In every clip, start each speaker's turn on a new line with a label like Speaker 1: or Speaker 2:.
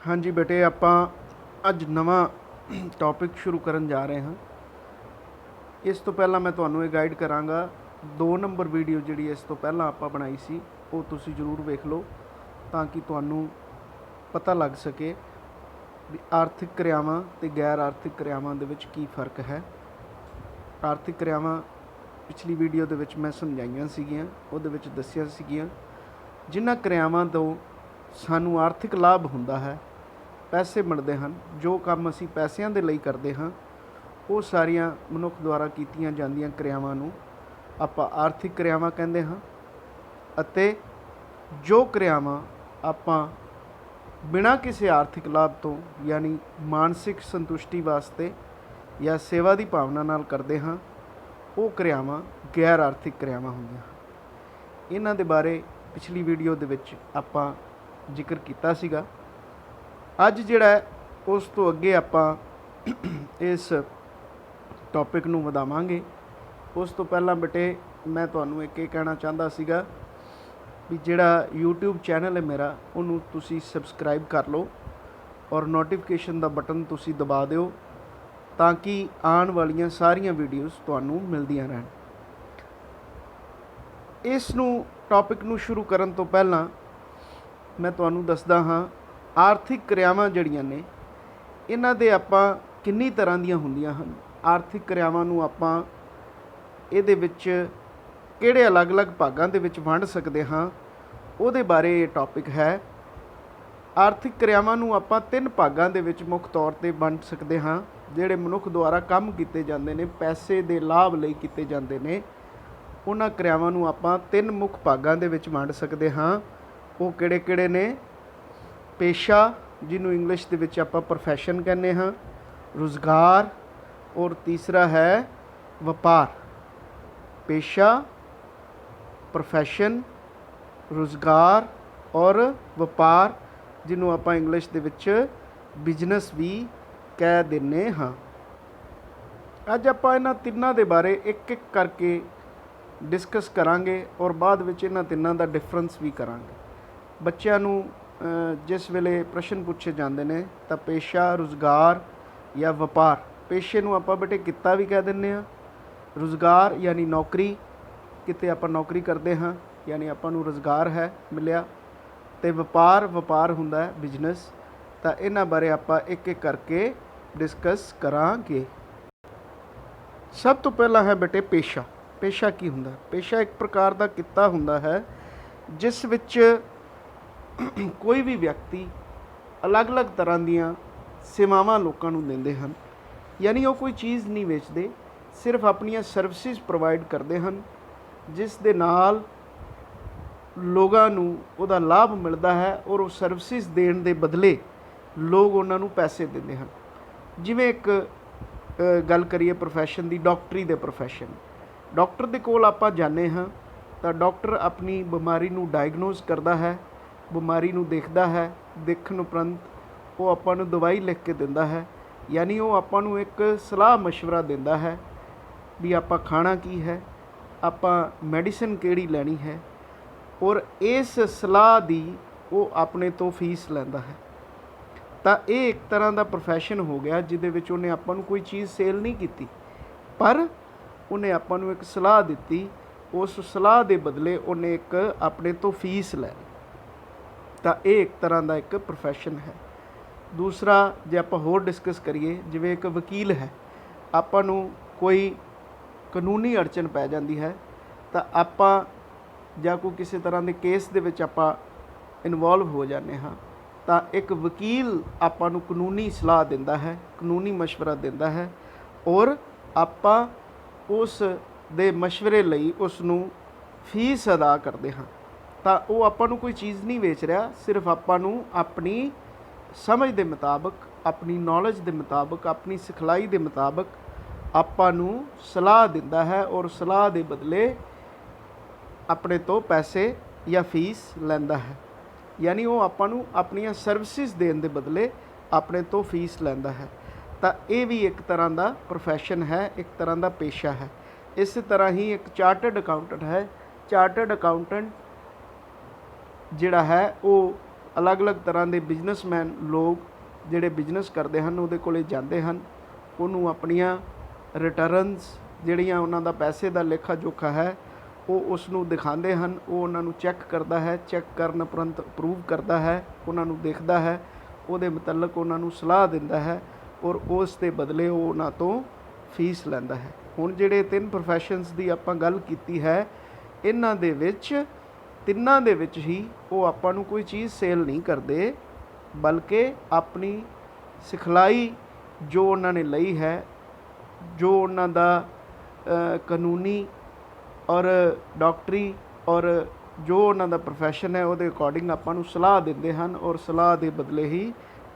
Speaker 1: हाँ जी बेटे, ਆਪਾਂ ਅੱਜ ਨਵਾਂ ਟੌਪਿਕ ਸ਼ੁਰੂ ਕਰਨ ਜਾ ਰਹੇ ਹਾਂ। ਇਸ ਤੋਂ ਪਹਿਲਾਂ ਮੈਂ ਤੁਹਾਨੂੰ ਇਹ ਗਾਈਡ ਕਰਾਂਗਾ। 2 ਨੰਬਰ ਵੀਡੀਓ ਜਿਹੜੀ ਇਸ ਤੋਂ ਪਹਿਲਾਂ ਆਪਾਂ ਬਣਾਈ ਸੀ ਉਹ ਤੁਸੀਂ ਜ਼ਰੂਰ ਵੇਖ ਲਓ ਤਾਂ ਕਿ ਤੁਹਾਨੂੰ ਪਤਾ ਲੱਗ ਸਕੇ ਵੀ ਆਰਥਿਕ ਕਿਰਿਆਵਾਂ ਅਤੇ ਗੈਰ ਆਰਥਿਕ ਕਿਰਿਆਵਾਂ ਦੇ ਵਿੱਚ ਕੀ ਫ਼ਰਕ ਹੈ। ਆਰਥਿਕ ਕਿਰਿਆਵਾਂ ਪਿਛਲੀ ਵੀਡੀਓ ਦੇ ਵਿੱਚ ਮੈਂ ਸਮਝਾਈਆਂ ਸੀਗੀਆਂ, ਉਹਦੇ ਵਿੱਚ ਦੱਸਿਆ ਸੀਗੀਆਂ ਜਿਨ੍ਹਾਂ ਕਿਰਿਆਵਾਂ ਤੋਂ ਸਾਨੂੰ ਆਰਥਿਕ ਲਾਭ ਹੁੰਦਾ ਹੈ, ਪੈਸੇ ਮਿਲਦੇ ਹਨ। ਜੋ ਕੰਮ ਅਸੀਂ ਪੈਸਿਆਂ ਦੇ ਲਈ ਕਰਦੇ ਹਾਂ ਉਹ ਸਾਰੀਆਂ ਮਨੁੱਖ ਦੁਆਰਾ ਕੀਤੀਆਂ ਜਾਂਦੀਆਂ ਕਿਰਿਆਵਾਂ ਨੂੰ ਆਪਾਂ ਆਰਥਿਕ ਕਿਰਿਆਵਾਂ ਕਹਿੰਦੇ ਹਾਂ। ਅਤੇ ਜੋ ਕਿਰਿਆਵਾਂ ਆਪਾਂ ਬਿਨਾਂ ਕਿਸੇ ਆਰਥਿਕ ਲਾਭ ਤੋਂ ਯਾਨੀ ਮਾਨਸਿਕ ਸੰਤੁਸ਼ਟੀ ਵਾਸਤੇ ਜਾਂ ਸੇਵਾ ਦੀ ਭਾਵਨਾ ਨਾਲ ਕਰਦੇ ਹਾਂ ਉਹ ਕਿਰਿਆਵਾਂ ਗੈਰ ਆਰਥਿਕ ਕਿਰਿਆਵਾਂ ਹੁੰਦੀਆਂ ਹਨ। ਇਹਨਾਂ ਦੇ ਬਾਰੇ ਪਿਛਲੀ ਵੀਡੀਓ ਦੇ ਵਿੱਚ ਆਪਾਂ ਜ਼ਿਕਰ ਕੀਤਾ ਸੀਗਾ। ਅੱਜ ਜਿਹੜਾ ਉਸ ਤੋਂ ਅੱਗੇ ਆਪਾਂ ਇਸ ਟੌਪਿਕ ਨੂੰ ਵਧਾਵਾਂਗੇ। ਉਸ ਤੋਂ ਪਹਿਲਾਂ ਬੇਟੇ ਮੈਂ ਤੁਹਾਨੂੰ ਇੱਕ ਇਹ ਕਹਿਣਾ ਚਾਹੁੰਦਾ ਸੀਗਾ ਵੀ ਜਿਹੜਾ YouTube ਚੈਨਲ ਹੈ ਮੇਰਾ ਉਹਨੂੰ ਤੁਸੀਂ ਸਬਸਕ੍ਰਾਈਬ ਕਰ ਲਓ ਔਰ ਨੋਟੀਫਿਕੇਸ਼ਨ ਦਾ ਬਟਨ ਤੁਸੀਂ ਦਬਾ ਦਿਓ ਤਾਂ ਕਿ ਆਉਣ ਵਾਲੀਆਂ ਸਾਰੀਆਂ ਵੀਡੀਓਜ਼ ਤੁਹਾਨੂੰ ਮਿਲਦੀਆਂ ਰਹਿਣ। ਇਸ ਨੂੰ ਟੌਪਿਕ ਨੂੰ ਸ਼ੁਰੂ ਕਰਨ ਤੋਂ ਪਹਿਲਾਂ ਮੈਂ ਤੁਹਾਨੂੰ ਦੱਸਦਾ ਹਾਂ ਆਰਥਿਕ ਕਿਰਿਆਵਾਂ ਜਿਹੜੀਆਂ ਨੇ ਇਹਨਾਂ ਦੇ ਆਪਾਂ ਕਿੰਨੀ ਤਰ੍ਹਾਂ ਦੀਆਂ ਹੁੰਦੀਆਂ ਹਨ। ਆਰਥਿਕ ਕਿਰਿਆਵਾਂ ਨੂੰ ਆਪਾਂ ਇਹਦੇ ਵਿੱਚ ਕਿਹੜੇ ਅਲੱਗ-ਅਲੱਗ ਭਾਗਾਂ ਦੇ ਵਿੱਚ ਵੰਡ ਸਕਦੇ ਹਾਂ ਉਹਦੇ ਬਾਰੇ ਇਹ ਟੌਪਿਕ ਹੈ। ਆਰਥਿਕ ਕਿਰਿਆਵਾਂ ਨੂੰ ਆਪਾਂ 3 ਭਾਗਾਂ ਦੇ ਵਿੱਚ ਮੁੱਖ ਤੌਰ 'ਤੇ ਵੰਡ ਸਕਦੇ ਹਾਂ। ਜਿਹੜੇ ਮਨੁੱਖ ਦੁਆਰਾ ਕੰਮ ਕੀਤੇ ਜਾਂਦੇ ਨੇ, ਪੈਸੇ ਦੇ ਲਾਭ ਲਈ ਕੀਤੇ ਜਾਂਦੇ ਨੇ, ਉਹਨਾਂ ਕਿਰਿਆਵਾਂ ਨੂੰ ਆਪਾਂ 3 ਮੁੱਖ ਭਾਗਾਂ ਦੇ ਵਿੱਚ ਵੰਡ ਸਕਦੇ ਹਾਂ। ਉਹ ਕਿਹੜੇ-ਕਿਹੜੇ ਨੇ? ਪੇਸ਼ਾ, ਜਿਹਨੂੰ ਇੰਗਲਿਸ਼ ਦੇ ਵਿੱਚ ਆਪਾਂ ਪ੍ਰੋਫੈਸ਼ਨ ਕਹਿੰਦੇ ਹਾਂ, ਰੁਜ਼ਗਾਰ ਔਰ ਤੀਸਰਾ ਹੈ ਵਪਾਰ। ਪੇਸ਼ਾ, ਪ੍ਰੋਫੈਸ਼ਨ, ਰੁਜ਼ਗਾਰ ਔਰ ਵਪਾਰ, ਜਿਹਨੂੰ ਆਪਾਂ ਇੰਗਲਿਸ਼ ਦੇ ਵਿੱਚ ਬਿਜ਼ਨਸ ਵੀ ਕਹਿ ਦਿੰਦੇ ਹਾਂ। ਅੱਜ ਆਪਾਂ ਇਹਨਾਂ ਤਿੰਨਾਂ ਦੇ ਬਾਰੇ ਇੱਕ-ਇੱਕ ਕਰਕੇ ਡਿਸਕਸ ਕਰਾਂਗੇ ਔਰ ਬਾਅਦ ਵਿੱਚ ਇਹਨਾਂ ਤਿੰਨਾਂ ਦਾ ਡਿਫਰੈਂਸ ਵੀ ਕਰਾਂਗੇ। ਬੱਚਿਆਂ ਨੂੰ ਜਿਸ ਵੇਲੇ ਪ੍ਰਸ਼ਨ ਪੁੱਛੇ ਜਾਂਦੇ ਨੇ ਤਾਂ ਪੇਸ਼ਾ, ਰੁਜ਼ਗਾਰ ਜਾਂ ਵਪਾਰ, ਪੇਸ਼ੇ ਨੂੰ ਆਪਾਂ ਬੇਟੇ ਕਿੱਤਾ ਵੀ ਕਹਿ ਦਿੰਦੇ ਹਾਂ। ਰੁਜ਼ਗਾਰ ਯਾਨੀ ਨੌਕਰੀ, ਕਿਤੇ ਆਪਾਂ ਨੌਕਰੀ ਕਰਦੇ ਹਾਂ ਯਾਨੀ ਆਪਾਂ ਨੂੰ ਰੁਜ਼ਗਾਰ ਹੈ ਮਿਲਿਆ। ਅਤੇ ਵਪਾਰ ਹੁੰਦਾ ਹੈ ਬਿਜ਼ਨਸ। ਤਾਂ ਇਹਨਾਂ ਬਾਰੇ ਆਪਾਂ ਇੱਕ-ਇੱਕ ਕਰਕੇ ਡਿਸਕਸ ਕਰਾਂਗੇ। ਸਭ ਤੋਂ ਪਹਿਲਾਂ ਹੈ ਬੇਟੇ ਪੇਸ਼ਾ। ਪੇਸ਼ਾ ਕੀ ਹੁੰਦਾ? ਪੇਸ਼ਾ ਇੱਕ ਪ੍ਰਕਾਰ ਦਾ ਕਿੱਤਾ ਹੁੰਦਾ ਹੈ ਜਿਸ ਵਿੱਚ ਕੋਈ ਵੀ ਵਿਅਕਤੀ ਅਲੱਗ-ਅਲੱਗ ਤਰ੍ਹਾਂ ਦੀਆਂ ਸੇਵਾਵਾਂ ਲੋਕਾਂ ਨੂੰ ਦਿੰਦੇ ਹਨ। ਯਾਨੀ ਉਹ ਕੋਈ ਚੀਜ਼ ਨਹੀਂ ਵੇਚਦੇ, ਸਿਰਫ ਆਪਣੀਆਂ ਸਰਵਿਸਿਜ਼ ਪ੍ਰੋਵਾਈਡ ਕਰਦੇ ਹਨ ਜਿਸ ਦੇ ਨਾਲ ਲੋਕਾਂ ਨੂੰ ਉਹਦਾ ਲਾਭ ਮਿਲਦਾ ਹੈ ਔਰ ਉਹ ਸਰਵਿਸਿਜ਼ ਦੇਣ ਦੇ ਬਦਲੇ ਲੋਕ ਉਹਨਾਂ ਨੂੰ ਪੈਸੇ ਦਿੰਦੇ ਹਨ। ਜਿਵੇਂ ਇੱਕ ਗੱਲ ਕਰੀਏ ਪ੍ਰੋਫੈਸ਼ਨ ਦੀ, ਡਾਕਟਰੀ ਦੇ ਪ੍ਰੋਫੈਸ਼ਨ। ਡਾਕਟਰ ਦੇ ਕੋਲ ਆਪਾਂ ਜਾਂਦੇ ਹਾਂ ਤਾਂ ਡਾਕਟਰ ਆਪਣੀ ਬਿਮਾਰੀ ਨੂੰ ਡਾਇਗਨੋਸ ਕਰਦਾ ਹੈ, ਬਿਮਾਰੀ ਨੂੰ ਦੇਖਦਾ ਹੈ, ਦੇਖਣ ਉਪਰੰਤ ਉਹ ਆਪਾਂ ਨੂੰ ਦਵਾਈ ਲਿਖ ਕੇ ਦਿੰਦਾ ਹੈ। ਯਾਨੀ ਉਹ ਆਪਾਂ ਨੂੰ ਇੱਕ ਸਲਾਹ ਮਸ਼ਵਰਾ ਦਿੰਦਾ ਹੈ ਵੀ ਆਪਾਂ ਖਾਣਾ ਕੀ ਹੈ, ਆਪਾਂ ਮੈਡੀਸਿਨ ਕਿਹੜੀ ਲੈਣੀ ਹੈ ਔਰ ਇਸ ਸਲਾਹ ਦੀ ਉਹ ਆਪਣੇ ਤੋਂ ਫੀਸ ਲੈਂਦਾ ਹੈ। ਤਾਂ ਇਹ ਇੱਕ ਤਰ੍ਹਾਂ ਦਾ ਪ੍ਰੋਫੈਸ਼ਨ ਹੋ ਗਿਆ ਜਿਹਦੇ ਵਿੱਚ ਉਹਨੇ ਆਪਾਂ ਨੂੰ ਕੋਈ ਚੀਜ਼ ਸੇਲ ਨਹੀਂ ਕੀਤੀ, ਪਰ ਉਹਨੇ ਆਪਾਂ ਨੂੰ ਇੱਕ ਸਲਾਹ ਦਿੱਤੀ, ਉਸ ਸਲਾਹ ਦੇ ਬਦਲੇ ਉਹਨੇ ਇੱਕ ਆਪਣੇ ਤੋਂ ਫੀਸ ਲੈ ਲਈ। ਤਾਂ ਇਹ ਇੱਕ ਤਰ੍ਹਾਂ ਦਾ ਇੱਕ ਪ੍ਰੋਫੈਸ਼ਨ ਹੈ। ਦੂਸਰਾ ਜੇ ਆਪਾਂ ਹੋਰ ਡਿਸਕਸ ਕਰੀਏ, ਜਿਵੇਂ ਇੱਕ ਵਕੀਲ ਹੈ, ਆਪਾਂ ਨੂੰ ਕੋਈ ਕਾਨੂੰਨੀ ਅੜਚਨ ਪੈ ਜਾਂਦੀ ਹੈ ਤਾਂ ਆਪਾਂ ਜਾਂ ਕੋਈ ਕਿਸੇ ਤਰ੍ਹਾਂ ਦੇ ਕੇਸ ਦੇ ਵਿੱਚ ਆਪਾਂ ਇਨਵੋਲਵ ਹੋ ਜਾਂਦੇ ਹਾਂ ਤਾਂ ਇੱਕ ਵਕੀਲ ਆਪਾਂ ਨੂੰ ਕਾਨੂੰਨੀ ਸਲਾਹ ਦਿੰਦਾ ਹੈ, ਕਾਨੂੰਨੀ ਮਸ਼ਵਰਾ ਦਿੰਦਾ ਹੈ ਔਰ ਆਪਾਂ ਉਸ ਦੇ ਮਸ਼ਵਰੇ ਲਈ ਉਸ ਨੂੰ ਫੀਸ ਅਦਾ ਕਰਦੇ ਹਾਂ। ਤਾਂ ਉਹ ਆਪਾਂ ਨੂੰ ਕੋਈ ਚੀਜ਼ ਨਹੀਂ ਵੇਚ ਰਿਹਾ, ਸਿਰਫ ਆਪਾਂ ਨੂੰ ਆਪਣੀ ਸਮਝ ਦੇ ਮੁਤਾਬਕ, ਆਪਣੀ ਨੌਲੇਜ ਦੇ ਮੁਤਾਬਕ, ਆਪਣੀ ਸਿਖਲਾਈ ਦੇ ਮੁਤਾਬਕ ਆਪਾਂ ਨੂੰ ਸਲਾਹ ਦਿੰਦਾ ਹੈ ਔਰ ਸਲਾਹ ਦੇ ਬਦਲੇ ਆਪਣੇ ਤੋਂ ਪੈਸੇ ਜਾਂ ਫੀਸ ਲੈਂਦਾ ਹੈ। ਯਾਨੀ ਉਹ ਆਪਾਂ ਨੂੰ ਆਪਣੀਆਂ ਸਰਵਿਸਿਜ਼ ਦੇਣ ਦੇ ਬਦਲੇ ਆਪਣੇ ਤੋਂ ਫੀਸ ਲੈਂਦਾ ਹੈ। ਤਾਂ ਇਹ ਵੀ ਇੱਕ ਤਰ੍ਹਾਂ ਦਾ ਪ੍ਰੋਫੈਸ਼ਨ ਹੈ, ਇੱਕ ਤਰ੍ਹਾਂ ਦਾ ਪੇਸ਼ਾ ਹੈ। ਇਸੇ ਤਰ੍ਹਾਂ ਹੀ ਇੱਕ ਚਾਰਟਰਡ ਅਕਾਊਂਟੈਂਟ ਹੈ। ਚਾਰਟਰਡ ਅਕਾਊਂਟੈਂਟ ਜਿਹੜਾ ਹੈ ਉਹ ਅਲੱਗ-ਅਲੱਗ ਤਰ੍ਹਾਂ ਦੇ ਬਿਜ਼ਨਸਮੈਨ ਲੋਕ ਜਿਹੜੇ ਬਿਜ਼ਨਸ ਕਰਦੇ ਹਨ ਉਹਦੇ ਕੋਲੇ ਜਾਂਦੇ ਹਨ, ਉਹਨੂੰ ਆਪਣੀਆਂ ਰਿਟਰਨਸ ਜਿਹੜੀਆਂ ਉਹਨਾਂ ਦਾ ਪੈਸੇ ਦਾ ਲੇਖਾ ਜੋਖਾ ਹੈ ਉਹ ਉਸ ਨੂੰ ਦਿਖਾਉਂਦੇ ਹਨ। ਉਹ ਉਹਨਾਂ ਨੂੰ ਚੈੱਕ ਕਰਦਾ ਹੈ, ਚੈੱਕ ਕਰਨ ਉਪਰੰਤ ਅਪਰੂਵ ਕਰਦਾ ਹੈ, ਉਹਨਾਂ ਨੂੰ ਦੇਖਦਾ ਹੈ, ਉਹਦੇ ਮੁਤਲਕ ਉਹਨਾਂ ਨੂੰ ਸਲਾਹ ਦਿੰਦਾ ਹੈ ਔਰ ਉਸ ਦੇ ਬਦਲੇ ਉਹ ਉਹਨਾਂ ਤੋਂ ਫੀਸ ਲੈਂਦਾ ਹੈ। ਹੁਣ ਜਿਹੜੇ 3 ਪ੍ਰੋਫੈਸ਼ਨਸ ਦੀ ਆਪਾਂ ਗੱਲ ਕੀਤੀ ਹੈ, ਇਹਨਾਂ ਦੇ ਵਿੱਚ ਤਿੰਨਾਂ ਦੇ ਵਿੱਚ ਹੀ ਉਹ ਆਪਾਂ ਨੂੰ ਕੋਈ ਚੀਜ਼ ਸੇਲ ਨਹੀਂ ਕਰਦੇ, ਬਲਕਿ ਆਪਣੀ ਸਿਖਲਾਈ ਜੋ ਉਹਨਾਂ ਨੇ ਲਈ ਹੈ, ਜੋ ਉਹਨਾਂ ਦਾ ਕਾਨੂੰਨੀ ਔਰ ਡਾਕਟਰੀ ਔਰ ਜੋ ਉਹਨਾਂ ਦਾ ਪ੍ਰੋਫੈਸ਼ਨ ਹੈ ਉਹਦੇ ਅਕੋਰਡਿੰਗ ਆਪਾਂ ਨੂੰ ਸਲਾਹ ਦਿੰਦੇ ਹਨ ਔਰ ਸਲਾਹ ਦੇ ਬਦਲੇ ਹੀ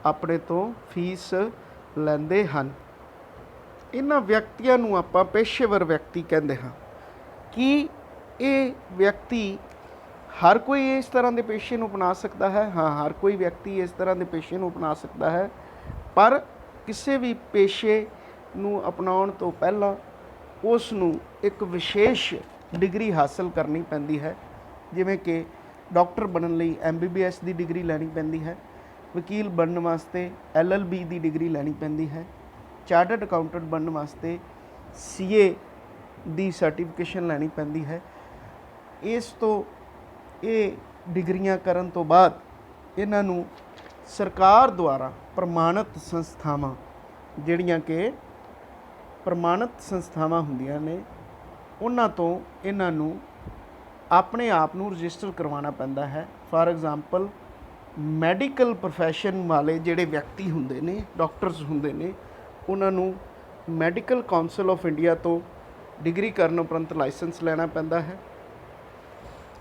Speaker 1: ਆਪਣੇ ਤੋਂ ਫੀਸ ਲੈਂਦੇ ਹਨ। ਇਹਨਾਂ ਵਿਅਕਤੀਆਂ ਨੂੰ ਆਪਾਂ ਪੇਸ਼ੇਵਰ ਵਿਅਕਤੀ ਕਹਿੰਦੇ ਹਾਂ। ਕੀ ਇਹ ਵਿਅਕਤੀ ਹਰ ਕੋਈ ਇਸ ਤਰ੍ਹਾਂ ਦੇ ਪੇਸ਼ੇ ਨੂੰ ਅਪਣਾ ਸਕਦਾ ਹੈ? ਹਾਂ, ਹਰ ਕੋਈ ਵਿਅਕਤੀ ਇਸ ਤਰ੍ਹਾਂ ਦੇ ਪੇਸ਼ੇ ਨੂੰ ਅਪਣਾ ਸਕਦਾ ਹੈ, ਪਰ ਕਿਸੇ ਵੀ ਪੇਸ਼ੇ ਨੂੰ ਅਪਣਾਉਣ ਤੋਂ ਪਹਿਲਾਂ ਉਸ ਨੂੰ ਇੱਕ ਵਿਸ਼ੇਸ਼ ਡਿਗਰੀ ਹਾਸਲ ਕਰਨੀ ਪੈਂਦੀ ਹੈ। ਜਿਵੇਂ ਕਿ ਡਾਕਟਰ ਬਣਨ ਲਈ MBBS ਦੀ ਡਿਗਰੀ ਲੈਣੀ ਪੈਂਦੀ ਹੈ, ਵਕੀਲ ਬਣਨ ਵਾਸਤੇ LLB ਦੀ ਡਿਗਰੀ ਲੈਣੀ ਪੈਂਦੀ ਹੈ, ਚਾਰਟਰਡ ਅਕਾਊਂਟੈਂਟ ਬਣਨ ਵਾਸਤੇ CA ਦੀ ਸਰਟੀਫਿਕੇਸ਼ਨ ਲੈਣੀ ਪੈਂਦੀ ਹੈ। ਇਸ ਤੋਂ ਇਹ ਡਿਗਰੀਆਂ ਕਰਨ ਤੋਂ ਬਾਅਦ ਇਹਨਾਂ ਨੂੰ ਸਰਕਾਰ ਦੁਆਰਾ ਪ੍ਰਮਾਣਿਤ ਸੰਸਥਾਵਾਂ, ਜਿਹੜੀਆਂ ਕਿ ਪ੍ਰਮਾਣਿਤ ਸੰਸਥਾਵਾਂ ਹੁੰਦੀਆਂ ਨੇ, ਉਹਨਾਂ ਤੋਂ ਇਹਨਾਂ ਨੂੰ ਆਪਣੇ ਆਪ ਨੂੰ ਰਜਿਸਟਰ ਕਰਵਾਉਣਾ ਪੈਂਦਾ ਹੈ। ਫਾਰ ਐਗਜ਼ਾਮਪਲ ਮੈਡੀਕਲ ਪ੍ਰੋਫੈਸ਼ਨ ਵਾਲੇ ਜਿਹੜੇ ਵਿਅਕਤੀ ਹੁੰਦੇ ਨੇ, ਡਾਕਟਰਸ ਹੁੰਦੇ ਨੇ, ਉਹਨਾਂ ਨੂੰ ਮੈਡੀਕਲ ਕਾਉਂਸਲ ਆਫ ਇੰਡੀਆ ਤੋਂ ਡਿਗਰੀ ਕਰਨ ਉਪਰੰਤ ਲਾਇਸੈਂਸ ਲੈਣਾ ਪੈਂਦਾ ਹੈ।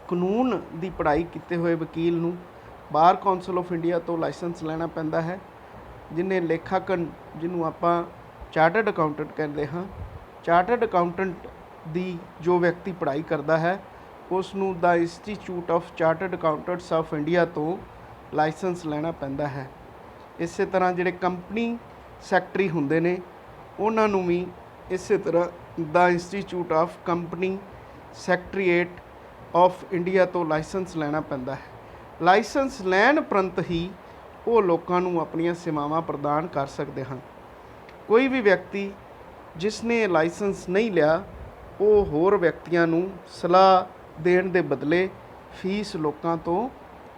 Speaker 1: ਕਾਨੂੰਨ ਦੀ ਪੜ੍ਹਾਈ ਕੀਤੇ ਹੋਏ ਵਕੀਲ ਨੂੰ ਬਾਰ ਕਾਉਂਸਲ ਆਫ ਇੰਡੀਆ ਤੋਂ ਲਾਇਸੈਂਸ ਲੈਣਾ ਪੈਂਦਾ ਹੈ। ਜਿਹਨੇ ਲੇਖਾਕਨ, ਜਿਹਨੂੰ ਆਪਾਂ ਚਾਰਟਰਡ ਅਕਾਊਂਟੈਂਟ ਕਹਿੰਦੇ ਹਾਂ, ਚਾਰਟਰਡ ਅਕਾਊਂਟੈਂਟ ਦੀ ਜੋ ਵਿਅਕਤੀ ਪੜ੍ਹਾਈ ਕਰਦਾ ਹੈ ਉਸ ਨੂੰ ਦਾ Institute of Chartered Accountants of India ਤੋਂ ਲਾਇਸੈਂਸ ਲੈਣਾ ਪੈਂਦਾ ਹੈ। ਇਸੇ ਤਰ੍ਹਾਂ ਜਿਹੜੇ ਕੰਪਨੀ ਸੈਕਟਰੀ ਹੁੰਦੇ ਨੇ, ਉਹਨਾਂ ਨੂੰ ਵੀ ਇਸੇ ਤਰ੍ਹਾਂ ਦਾ Institute of Company Secretariat of India ਤੋਂ ਲਾਇਸੈਂਸ ਲੈਣਾ ਪੈਂਦਾ ਹੈ। ਲਾਇਸੈਂਸ ਲੈਣ ਉਪਰੰਤ ਹੀ ਉਹ ਲੋਕਾਂ ਨੂੰ ਆਪਣੀਆਂ ਸੇਵਾਵਾਂ ਪ੍ਰਦਾਨ ਕਰ ਸਕਦੇ ਹਨ। ਕੋਈ ਵੀ ਵਿਅਕਤੀ ਜਿਸ ਨੇ ਲਾਇਸੈਂਸ ਨਹੀਂ ਲਿਆ, ਉਹ ਹੋਰ ਵਿਅਕਤੀਆਂ ਨੂੰ ਸਲਾਹ ਦੇਣ ਦੇ ਬਦਲੇ ਫੀਸ ਲੋਕਾਂ ਤੋਂ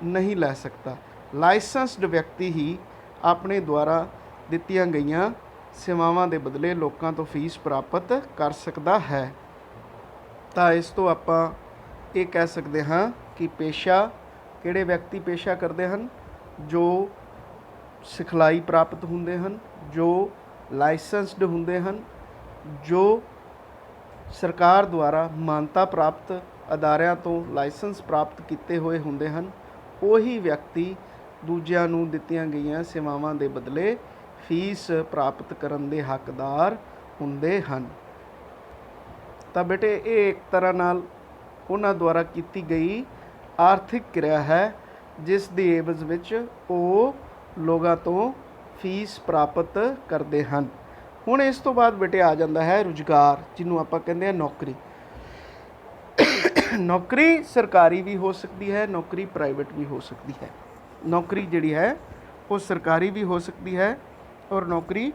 Speaker 1: ਨਹੀਂ ਲੈ ਸਕਦਾ। ਲਾਇਸੈਂਸਡ ਵਿਅਕਤੀ ਹੀ ਆਪਣੇ ਦੁਆਰਾ ਦਿੱਤੀਆਂ ਗਈਆਂ ਸੇਵਾਵਾਂ ਦੇ ਬਦਲੇ ਲੋਕਾਂ ਤੋਂ ਫੀਸ ਪ੍ਰਾਪਤ ਕਰ ਸਕਦਾ ਹੈ। ਤਾਂ ਇਸ ਤੋਂ ਆਪਾਂ ਇਹ ਕਹਿ ਸਕਦੇ ਹਾਂ ਕਿ ਪੇਸ਼ਾ, ਕਿਹੜੇ ਵਿਅਕਤੀ ਪੇਸ਼ਾ ਕਰਦੇ ਹਨ? ਜੋ ਸਿਖਲਾਈ ਪ੍ਰਾਪਤ ਹੁੰਦੇ ਹਨ, ਜੋ ਲਾਇਸੈਂਸਡ ਹੁੰਦੇ ਹਨ, ਜੋ ਸਰਕਾਰ ਦੁਆਰਾ ਮਾਨਤਾ ਪ੍ਰਾਪਤ ਅਦਾਰਿਆਂ ਤੋਂ ਲਾਇਸੈਂਸ ਪ੍ਰਾਪਤ ਕੀਤੇ ਹੋਏ ਹੁੰਦੇ ਹਨ। ਉਹੀ ਵਿਅਕਤੀ ਦੂਜਿਆਂ ਨੂੰ ਦਿੱਤੀਆਂ ਗਈਆਂ ਸੇਵਾਵਾਂ ਦੇ ਬਦਲੇ ਫੀਸ ਪ੍ਰਾਪਤ ਕਰਨ ਦੇ ਹੱਕਦਾਰ ਹੁੰਦੇ ਹਨ। ਤਾਂ ਬੇਟੇ ਇਹ ਇੱਕ ਤਰ੍ਹਾਂ ਨਾਲ ਉਹਨਾਂ ਦੁਆਰਾ ਕੀਤੀ ਗਈ ਆਰਥਿਕ ਕਿਰਿਆ ਹੈ, ਜਿਸ ਦੀ ਏਵਜ਼ ਵਿੱਚ ਉਹ ਲੋਕਾਂ ਤੋਂ ਫੀਸ ਪ੍ਰਾਪਤ ਕਰਦੇ ਹਨ। ਹੁਣ ਇਸ ਤੋਂ ਬਾਅਦ ਬੇਟੇ ਆ ਜਾਂਦਾ ਹੈ ਰੁਜ਼ਗਾਰ, ਜਿਹਨੂੰ ਆਪਾਂ ਕਹਿੰਦੇ ਹਾਂ ਨੌਕਰੀ। ਨੌਕਰੀ ਸਰਕਾਰੀ ਵੀ ਹੋ ਸਕਦੀ ਹੈ, ਨੌਕਰੀ ਪ੍ਰਾਈਵੇਟ ਵੀ ਹੋ ਸਕਦੀ ਹੈ। ਨੌਕਰੀ ਜਿਹੜੀ ਹੈ ਉਹ ਸਰਕਾਰੀ ਵੀ ਹੋ ਸਕਦੀ ਹੈ ਔਰ ਨੌਕਰੀ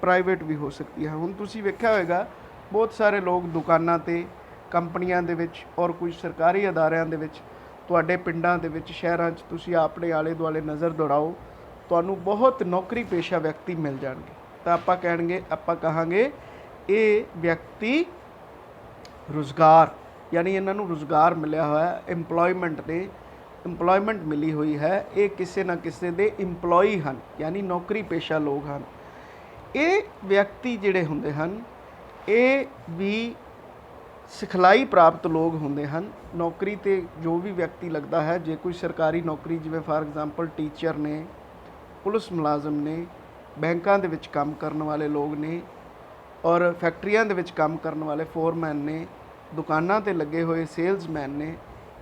Speaker 1: ਪ੍ਰਾਈਵੇਟ ਵੀ ਹੋ ਸਕਦੀ ਹੈ। ਹੁਣ ਤੁਸੀਂ ਵੇਖਿਆ ਹੋਵੇਗਾ ਬਹੁਤ ਸਾਰੇ ਲੋਕ ਦੁਕਾਨਾਂ 'ਤੇ, ਕੰਪਨੀਆਂ ਦੇ ਵਿੱਚ ਔਰ ਕੁਝ ਸਰਕਾਰੀ ਅਦਾਰਿਆਂ ਦੇ ਵਿੱਚ, ਤੁਹਾਡੇ ਪਿੰਡਾਂ ਦੇ ਵਿੱਚ, ਸ਼ਹਿਰਾਂ 'ਚ ਤੁਸੀਂ ਆਪਣੇ ਆਲੇ ਦੁਆਲੇ ਨਜ਼ਰ ਦੌੜਾਓ, ਤੁਹਾਨੂੰ ਬਹੁਤ ਨੌਕਰੀ ਪੇਸ਼ਾ ਵਿਅਕਤੀ ਮਿਲ ਜਾਣਗੇ। ਤਾਂ ਆਪਾਂ ਕਹਾਂਗੇ ਇਹ ਵਿਅਕਤੀ ਰੁਜ਼ਗਾਰ, ਯਾਨੀ ਇਹਨਾਂ ਨੂੰ ਰੁਜ਼ਗਾਰ ਮਿਲਿਆ ਹੋਇਆ, ਇੰਪਲੋਇਮੈਂਟ ਮਿਲੀ ਹੋਈ ਹੈ, ਇਹ ਕਿਸੇ ਨਾ ਕਿਸੇ ਦੇ ਇੰਪਲੋਈ ਹਨ, ਯਾਨੀ ਨੌਕਰੀ ਪੇਸ਼ਾ ਲੋਕ ਹਨ। ਇਹ ਵਿਅਕਤੀ ਜਿਹੜੇ ਹੁੰਦੇ ਹਨ ਇਹ ਵੀ ਸਿਖਲਾਈ ਪ੍ਰਾਪਤ ਲੋਕ ਹੁੰਦੇ ਹਨ। ਨੌਕਰੀ 'ਤੇ ਜੋ ਵੀ ਵਿਅਕਤੀ ਲੱਗਦਾ ਹੈ, ਜੇ ਕੋਈ ਸਰਕਾਰੀ ਨੌਕਰੀ, ਜਿਵੇਂ ਫਾਰ ਐਗਜ਼ਾਮਪਲ ਟੀਚਰ ਨੇ, ਪੁਲਿਸ ਮੁਲਾਜ਼ਮ ਨੇ, ਬੈਂਕਾਂ ਦੇ ਵਿੱਚ ਕੰਮ ਕਰਨ ਵਾਲੇ ਲੋਕ ਨੇ ਔਰ ਫੈਕਟਰੀਆਂ ਦੇ ਵਿੱਚ ਕੰਮ ਕਰਨ ਵਾਲੇ ਫੋਰਮੈਨ ਨੇ, ਦੁਕਾਨਾਂ 'ਤੇ ਲੱਗੇ ਹੋਏ ਸੇਲਜ਼ਮੈਨ ਨੇ,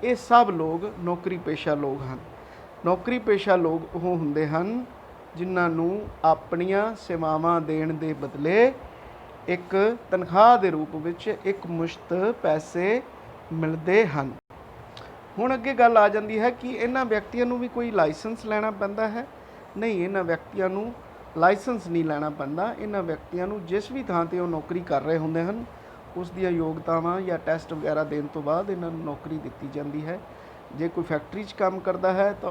Speaker 1: ਇਹ ਸਭ ਲੋਕ ਨੌਕਰੀ ਪੇਸ਼ਾ ਲੋਕ ਹਨ। ਨੌਕਰੀ ਪੇਸ਼ਾ ਲੋਕ ਉਹ ਹੁੰਦੇ ਹਨ ਜਿਨ੍ਹਾਂ ਨੂੰ ਆਪਣੀਆਂ ਸੇਵਾਵਾਂ ਦੇਣ ਦੇ ਬਦਲੇ ਇੱਕ ਤਨਖਾਹ ਦੇ ਰੂਪ ਵਿੱਚ ਇੱਕ ਮੁਸ਼ਤ ਪੈਸੇ ਮਿਲਦੇ ਹਨ। ਹੁਣ ਅੱਗੇ ਗੱਲ ਆ ਜਾਂਦੀ ਹੈ ਕਿ ਇਹਨਾਂ ਵਿਅਕਤੀਆਂ ਨੂੰ ਵੀ ਕੋਈ ਲਾਇਸੈਂਸ ਲੈਣਾ ਪੈਂਦਾ ਹੈ? ਨਹੀਂ, ਇਹਨਾਂ ਵਿਅਕਤੀਆਂ ਨੂੰ ਲਾਇਸੈਂਸ ਨਹੀਂ ਲੈਣਾ ਪੈਂਦਾ। ਇਹਨਾਂ ਵਿਅਕਤੀਆਂ ਨੂੰ ਜਿਸ ਵੀ ਥਾਂ 'ਤੇ ਉਹ ਨੌਕਰੀ ਕਰ ਰਹੇ ਹੁੰਦੇ ਹਨ ਉਸ ਦੀਆਂ ਯੋਗਤਾਵਾਂ ਜਾਂ ਟੈਸਟ ਵਗੈਰਾ ਦੇਣ ਤੋਂ ਬਾਅਦ ਇਹਨਾਂ ਨੂੰ ਨੌਕਰੀ ਦਿੱਤੀ ਜਾਂਦੀ ਹੈ। ਜੇ ਕੋਈ ਫੈਕਟਰੀ 'ਚ ਕੰਮ ਕਰਦਾ ਹੈ ਤਾਂ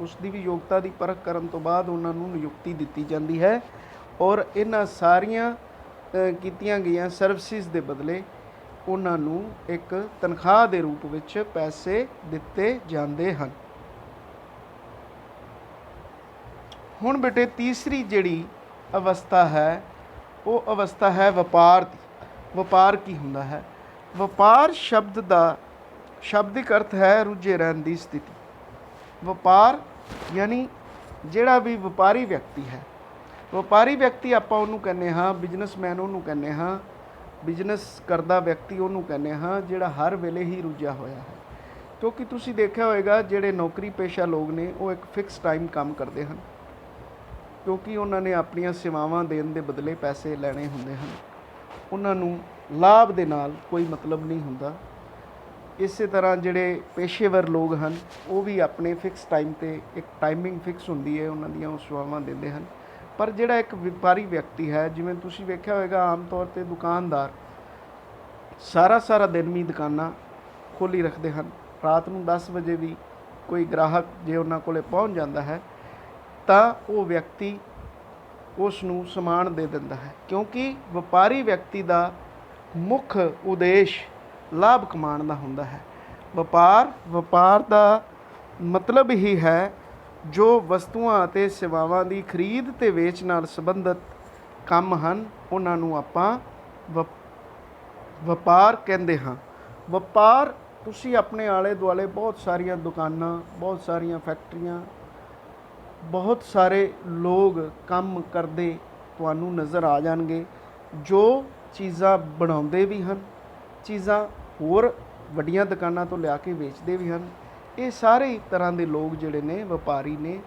Speaker 1: ਉਸ ਦੀ ਵੀ ਯੋਗਤਾ ਦੀ ਪਰਖ ਕਰਨ ਤੋਂ ਬਾਅਦ ਉਹਨਾਂ ਨੂੰ ਨਿਯੁਕਤੀ ਦਿੱਤੀ ਜਾਂਦੀ ਹੈ ਔਰ ਇਹਨਾਂ ਸਾਰੀਆਂ ਕੀਤੀਆਂ ਗਈਆਂ ਸਰਵਿਸਿਜ਼ ਦੇ ਬਦਲੇ ਉਹਨਾਂ ਨੂੰ ਇੱਕ ਤਨਖਾਹ ਦੇ ਰੂਪ ਵਿੱਚ ਪੈਸੇ ਦਿੱਤੇ ਜਾਂਦੇ ਹਨ। ਹੁਣ ਬੇਟੇ ਤੀਸਰੀ ਜਿਹੜੀ ਅਵਸਥਾ ਹੈ ਉਹ ਅਵਸਥਾ ਹੈ ਵਪਾਰ ਦੀ। ਵਪਾਰ ਕੀ ਹੁੰਦਾ ਹੈ? ਵਪਾਰ ਸ਼ਬਦ ਦਾ ਸ਼ਾਬਦਿਕ ਅਰਥ ਹੈ ਰੁੱਝੇ ਰਹਿਣ ਦੀ ਸਥਿਤੀ। ਵਪਾਰ ਯਾਨੀ ਜਿਹੜਾ ਵੀ ਵਪਾਰੀ ਵਿਅਕਤੀ ਹੈ, ਵਪਾਰੀ ਵਿਅਕਤੀ ਆਪਾਂ ਉਹਨੂੰ ਕਹਿੰਦੇ ਹਾਂ, ਬਿਜ਼ਨਸਮੈਨ ਉਹਨੂੰ ਕਹਿੰਦੇ ਹਾਂ, ਬਿਜ਼ਨਸ ਕਰਦਾ ਵਿਅਕਤੀ ਉਹਨੂੰ ਕਹਿੰਦੇ ਹਾਂ ਜਿਹੜਾ ਹਰ ਵੇਲੇ ਹੀ ਰੁੱਝਿਆ ਹੋਇਆ ਹੈ। ਕਿਉਂਕਿ ਤੁਸੀਂ ਦੇਖਿਆ ਹੋਵੇਗਾ ਜਿਹੜੇ ਨੌਕਰੀ ਪੇਸ਼ਾ ਲੋਕ ਨੇ ਉਹ ਇੱਕ ਫਿਕਸ ਟਾਈਮ ਕੰਮ ਕਰਦੇ ਹਨ ਕਿਉਂਕਿ ਉਹਨਾਂ ਨੇ ਆਪਣੀਆਂ ਸੇਵਾਵਾਂ ਦੇਣ ਦੇ ਬਦਲੇ ਪੈਸੇ ਲੈਣੇ ਹੁੰਦੇ ਹਨ। ਉਹਨਾਂ ਨੂੰ ਲਾਭ ਦੇ ਨਾਲ ਕੋਈ ਮਤਲਬ ਨਹੀਂ ਹੁੰਦਾ। ਇਸੇ ਤਰ੍ਹਾਂ ਜਿਹੜੇ ਪੇਸ਼ੇਵਰ ਲੋਕ ਹਨ ਉਹ ਵੀ ਆਪਣੇ ਫਿਕਸ ਟਾਈਮ 'ਤੇ ਇੱਕ ਟਾਈਮਿੰਗ ਫਿਕਸ ਹੁੰਦੀ ਹੈ, ਉਹਨਾਂ ਦੀਆਂ ਉਹ ਸੇਵਾਵਾਂ ਦਿੰਦੇ ਹਨ। ਪਰ ਜਿਹੜਾ ਇੱਕ ਵਪਾਰੀ ਵਿਅਕਤੀ ਹੈ, ਜਿਵੇਂ ਤੁਸੀਂ ਵੇਖਿਆ ਹੋਵੇਗਾ ਆਮ ਤੌਰ 'ਤੇ ਦੁਕਾਨਦਾਰ ਸਾਰਾ ਦਿਨ ਵੀ ਦੁਕਾਨਾਂ ਖੋਲ੍ਹੀ ਰੱਖਦੇ ਹਨ। ਰਾਤ ਨੂੰ 10 ਵਜੇ ਵੀ ਕੋਈ ਗ੍ਰਾਹਕ ਜੇ ਉਹਨਾਂ ਕੋਲ ਪਹੁੰਚ ਜਾਂਦਾ ਹੈ ਤਾਂ ਉਹ ਵਿਅਕਤੀ ਉਸ ਨੂੰ ਸਮਾਨ ਦੇ ਦਿੰਦਾ ਹੈ ਕਿਉਂਕਿ ਵਪਾਰੀ ਵਿਅਕਤੀ ਦਾ ਮੁੱਖ ਉਦੇਸ਼ ਲਾਭ ਕਮਾਉਣ ਦਾ ਹੁੰਦਾ ਹੈ। ਵਪਾਰ ਦਾ ਮਤਲਬ ਹੀ ਹੈ ਜੋ ਵਸਤੂਆਂ ਅਤੇ ਸੇਵਾਵਾਂ ਦੀ ਖਰੀਦ ਤੇ ਵੇਚ ਨਾਲ ਸੰਬੰਧਿਤ ਕੰਮ ਹਨ ਉਹਨਾਂ ਨੂੰ ਆਪਾਂ ਵਪਾਰ ਕਹਿੰਦੇ ਹਾਂ। ਵਪਾਰ ਤੁਸੀਂ ਆਪਣੇ ਆਲੇ ਦੁਆਲੇ ਬਹੁਤ ਸਾਰੀਆਂ ਦੁਕਾਨਾਂ, ਬਹੁਤ ਸਾਰੀਆਂ ਫੈਕਟਰੀਆਂ, ਬਹੁਤ ਸਾਰੇ ਲੋਕ ਕੰਮ ਕਰਦੇ ਤੁਹਾਨੂੰ ਨਜ਼ਰ ਆ ਜਾਣਗੇ ਜੋ ਚੀਜ਼ਾਂ ਬਣਾਉਂਦੇ ਵੀ ਹਨ, ਚੀਜ਼ਾਂ ਹੋਰ ਵੱਡੀਆਂ ਦੁਕਾਨਾਂ ਤੋਂ ਲਿਆ ਕੇ ਵੇਚਦੇ ਵੀ ਹਨ। ਇਹ ਸਾਰੇ ਤਰ੍ਹਾਂ ਦੇ ਲੋਕ ਜਿਹੜੇ ਨੇ ਵਪਾਰੀ ਨੇ।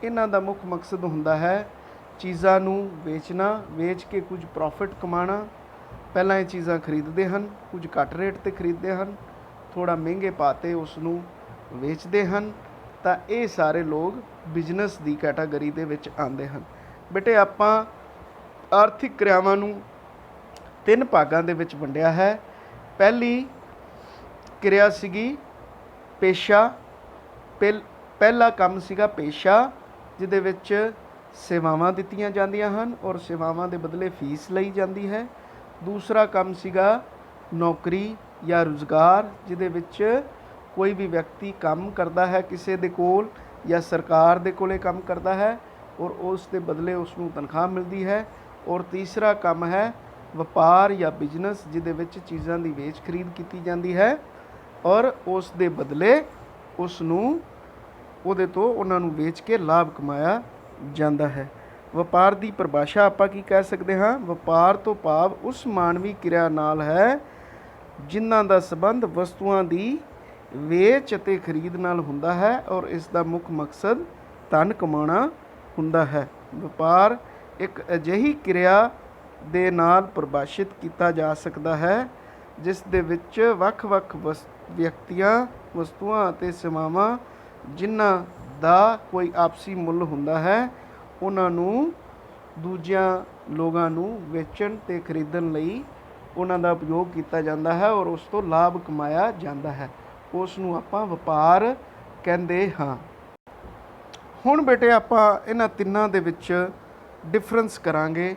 Speaker 1: ਇਹਨਾਂ ਦਾ ਮੁੱਖ ਮਕਸਦ ਹੁੰਦਾ ਹੈ ਚੀਜ਼ਾਂ ਨੂੰ ਵੇਚਣਾ, ਵੇਚ ਕੇ ਕੁਝ ਪ੍ਰੋਫਿਟ ਕਮਾਉਣਾ। ਪਹਿਲਾਂ ਇਹ ਚੀਜ਼ਾਂ ਖਰੀਦਦੇ ਹਨ, ਕੁਝ ਘੱਟ ਰੇਟ 'ਤੇ ਖਰੀਦਦੇ ਹਨ, ਥੋੜ੍ਹਾ ਮਹਿੰਗੇ ਪਾ 'ਤੇ ਉਸ ਨੂੰ ਵੇਚਦੇ ਹਨ। ਤਾਂ ਇਹ ਸਾਰੇ ਲੋਕ ਬਿਜ਼ਨਸ ਦੀ ਕੈਟਾਗਰੀ ਦੇ ਵਿੱਚ ਆਉਂਦੇ ਹਨ। ਬੇਟੇ ਆਪਾਂ ਆਰਥਿਕ ਕਿਰਿਆਵਾਂ ਨੂੰ 3 ਭਾਗਾਂ ਦੇ ਵਿੱਚ ਵੰਡਿਆ ਹੈ। ਪਹਿਲੀ ਕਿਰਿਆ ਸੀਗੀ ਪੇਸ਼ਾ। ਪਹਿਲਾ ਕੰਮ ਸੀਗਾ ਪੇਸ਼ਾ ਜਿਹਦੇ ਵਿੱਚ ਸੇਵਾਵਾਂ ਦਿੱਤੀਆਂ ਜਾਂਦੀਆਂ ਹਨ ਔਰ ਸੇਵਾਵਾਂ ਦੇ ਬਦਲੇ ਫੀਸ ਲਈ ਜਾਂਦੀ ਹੈ। ਦੂਸਰਾ ਕੰਮ ਸੀਗਾ ਨੌਕਰੀ ਜਾਂ ਰੁਜ਼ਗਾਰ ਜਿਹਦੇ ਵਿੱਚ ਕੋਈ ਵੀ ਵਿਅਕਤੀ ਕੰਮ ਕਰਦਾ ਹੈ ਕਿਸੇ ਦੇ ਕੋਲ ਜਾਂ ਸਰਕਾਰ ਦੇ ਕੋਲੇ ਕੰਮ ਕਰਦਾ ਹੈ ਔਰ ਉਸ ਦੇ ਬਦਲੇ ਉਸ ਨੂੰ ਤਨਖਾਹ ਮਿਲਦੀ ਹੈ। ਔਰ ਤੀਸਰਾ ਕੰਮ ਹੈ ਵਪਾਰ ਜਾਂ ਬਿਜ਼ਨਸ ਜਿਹਦੇ ਵਿੱਚ ਚੀਜ਼ਾਂ ਦੀ ਵੇਚ ਖਰੀਦ ਕੀਤੀ ਜਾਂਦੀ ਹੈ ਔਰ ਉਸ ਦੇ ਬਦਲੇ ਉਸ ਨੂੰ ਉਹਦੇ ਤੋਂ ਉਹਨਾਂ ਨੂੰ ਵੇਚ ਕੇ ਲਾਭ ਕਮਾਇਆ ਜਾਂਦਾ ਹੈ। ਵਪਾਰ ਦੀ ਪਰਿਭਾਸ਼ਾ ਆਪਾਂ ਕੀ ਕਹਿ ਸਕਦੇ ਹਾਂ? ਵਪਾਰ ਤੋਂ ਭਾਵ ਉਸ ਮਾਨਵੀ ਕਿਰਿਆ ਨਾਲ ਹੈ ਜਿਨ੍ਹਾਂ ਦਾ ਸੰਬੰਧ ਵਸਤੂਆਂ ਦੀ ਵੇਚ ਅਤੇ ਖਰੀਦ ਨਾਲ ਹੁੰਦਾ ਹੈ ਔਰ ਇਸ ਦਾ ਮੁੱਖ ਮਕਸਦ ਧਨ ਕਮਾਉਣਾ ਹੁੰਦਾ ਹੈ। ਵਪਾਰ ਇੱਕ ਅਜਿਹੀ ਕਿਰਿਆ ਦੇ ਨਾਲ ਪਰਿਭਾਸ਼ਿਤ ਕੀਤਾ ਜਾ ਸਕਦਾ ਹੈ ਜਿਸ ਦੇ ਵਿੱਚ ਵੱਖ-ਵੱਖ ਵਿਅਕਤੀਆਂ, ਵਸਤੂਆਂ ਅਤੇ ਸੇਵਾਵਾਂ ਜਿਨ੍ਹਾਂ ਦਾ ਕੋਈ ਆਪਸੀ ਮੁੱਲ ਹੁੰਦਾ ਹੈ ਉਹਨਾਂ ਨੂੰ ਦੂਜਿਆਂ ਲੋਕਾਂ ਨੂੰ ਵੇਚਣ ਅਤੇ ਖਰੀਦਣ ਲਈ ਉਹਨਾਂ ਦਾ ਉਪਯੋਗ ਕੀਤਾ ਜਾਂਦਾ ਹੈ ਔਰ ਉਸ ਤੋਂ ਲਾਭ ਕਮਾਇਆ ਜਾਂਦਾ ਹੈ। ਉਸ ਨੂੰ ਆਪਾਂ ਵਪਾਰ ਕਹਿੰਦੇ ਹਾਂ। ਹੁਣ ਬੇਟੇ ਆਪਾਂ ਇਹਨਾਂ ਤਿੰਨਾਂ ਦੇ ਵਿੱਚ ਡਿਫਰੈਂਸ ਕਰਾਂਗੇ,